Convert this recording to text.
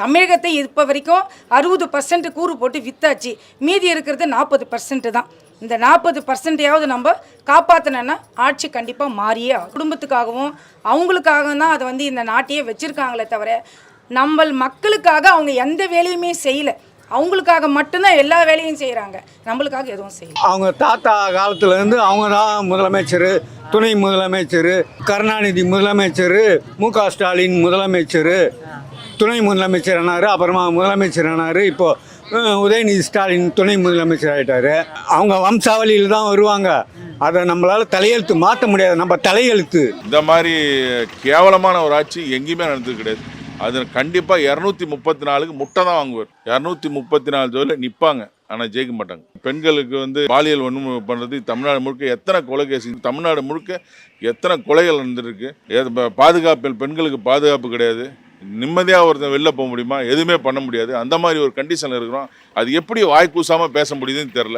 தமிழகத்தை இப்போ வரைக்கும் 60% கூறு போட்டு வித்தாச்சு. மீதி இருக்கிறது 40% தான். இந்த 40%யாவது நம்ம காப்பாற்றினோன்னா ஆட்சி கண்டிப்பாக மாறியே ஆகும். குடும்பத்துக்காகவும் அவங்களுக்காகவும் தான் அதை வந்து இந்த நாட்டையே வச்சுருக்காங்களே தவிர நம்ம மக்களுக்காக அவங்க எந்த வேலையுமே செய்யலை. அவங்களுக்காக மட்டும்தான் எல்லா வேலையும் செய்கிறாங்க, நம்மளுக்காக எதுவும் செய்யல. அவங்க தாத்தா காலத்துலேருந்து அவங்க தான் முதலமைச்சர், துணை முதலமைச்சர், கருணாநிதி முதலமைச்சர், மு.க. ஸ்டாலின் முதலமைச்சர், துணை முதலமைச்சர் ஆனார், அப்புறமா முதலமைச்சர் ஆனார். இப்போது உதயநிதி ஸ்டாலின் துணை முதலமைச்சர் ஆகிட்டார். அவங்க வம்சாவளியில் தான் வருவாங்க. அதை நம்மளால் தலையெழுத்து மாற்ற முடியாது. நம்ம தலையெழுத்து. இந்த மாதிரி கேவலமான ஒரு ஆட்சி எங்கேயுமே நடந்தது கிடையாது. அது கண்டிப்பாக 234க்கு முட்டை தான் வாங்குவார். 234 ஜோதில் நிற்பாங்க, ஆனால் ஜெயிக்க மாட்டாங்க. பெண்களுக்கு வந்து பாலியல் வன்முறை பண்ணுறது தமிழ்நாடு முழுக்க எத்தனை கொலை கேஸ், தமிழ்நாடு முழுக்க எத்தனை கொலைகள் நடந்துருக்கு. பாதுகாப்பு, பெண்களுக்கு பாதுகாப்பு கிடையாது. நிம்மதியாக ஒருத்தன் வெளில போக முடியுமா? எதுவுமே பண்ண முடியாது. அந்த மாதிரி ஒரு கண்டிஷனில் இருக்கிறோம். அது எப்படி வாய் கூசாமல் பேச முடியுதுன்னு தெரில.